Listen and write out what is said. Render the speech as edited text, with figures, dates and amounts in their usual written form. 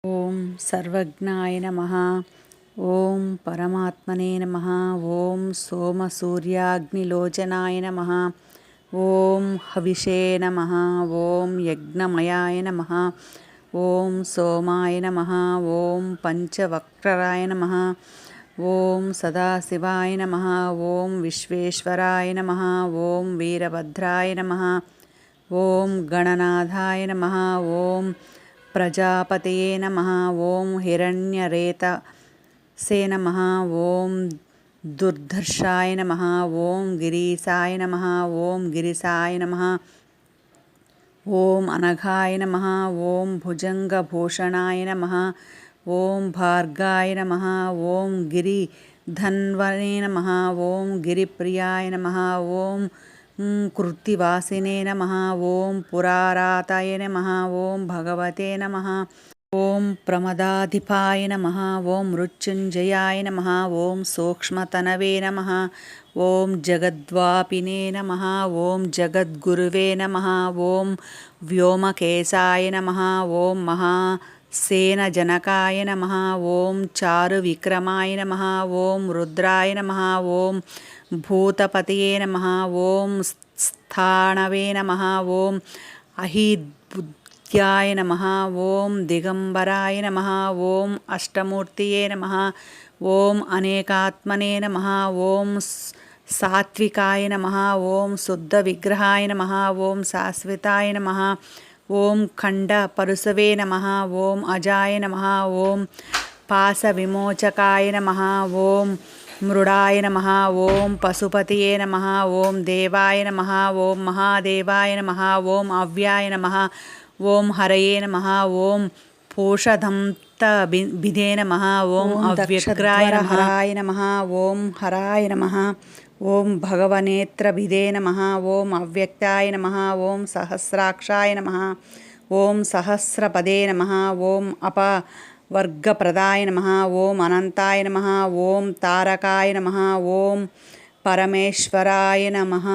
ఓం సర్వజ్ఞాయ నమః. ఓం పరమాత్మనే నమః. ఓం సోమసూర్యాగ్నిలోచనాయ నమః. ఓం హవిషే నమః. ఓం యజ్ఞమయాయ నమః. ఓం సోమాయ నమః. ఓం పంచవక్త్రాయ నమః. ఓం సదాశివాయ నమః. ఓం విశ్వేశ్వరాయ నమః. ఓం వీరభద్రాయ నమః. ఓం గణనాథాయ నమః. ఓం ప్రజాపతయే నమః. ఓం హిరణ్యరేతసే నమః. ఓం దుర్ధర్షాయ నమః. ఓం గిరీశాయ నమః. ఓం గిరిశాయ నమః. ఓం అనఘాయ నమః. ఓం భుజంగభూషణాయ నమః. ఓం భార్గాయ నమః. ఓం గిరిధన్వనే నమః. ఓం గిరిప్రియాయ నమః. ఓం కృత్తివాసినే నమః. ఓం పురారాతాయ నమః. ఓం భగవతే నమః. ఓం ప్రమదాధిపాయ నమః. ఓం మృత్యుంజయాయ నమః. ఓం సూక్ష్మతనవే నమః. ఓం జగద్వాపినే నమః. ఓం జగద్గురువే నమః. ఓం వ్యోమకేశాయ నమః. ఓం మహాసేనజనకాయ నమః. ఓం చారువిక్రమాయ నమః. ఓం రుద్రాయ నమః. ఓం భూతపతయే నమః. ఓం స్థాణవే నమః. ఓం అహిద్బుద్ధ్యాయ నమః. ఓం దిగంబరాయ నమః. ఓం అష్టమూర్తియే నమః. ఓం అనేకాత్మనే నమః. ఓం సాత్వికాయ నమః. ఓం శుద్ధ విగ్రహాయ నమః. ఓం శాశ్వతాయ నమః. ఓం ఖండ పరుసవే నమః. ఓం అజాయ నమః. ఓం పాశ విమోచకాయ నమః. ఓం మృడాయ నమః. ఓం పశుపతియే నమః. ఓం దేవాయ నమః. ఓం మహాదేవాయ నమః. ఓం అవ్యాయ నమః. ఓం హరయే నమః. ఓం పూషధంత బిధే నమః. ఓం అవ్యగ్రాయ నమః. ఓం హరాయ నమః. ఓం భగవనేత్రభిదే నమః. ఓం అవ్యక్తాయ నమః. ఓం సహస్రాక్షాయ నమః. ఓం సహస్రపదే నమః. ఓం వర్గప్రదాయ నమః. ఓం అనంతాయ నమః. ఓం తారకాయ నమః. ఓం పరమేశ్వరాయ నమః.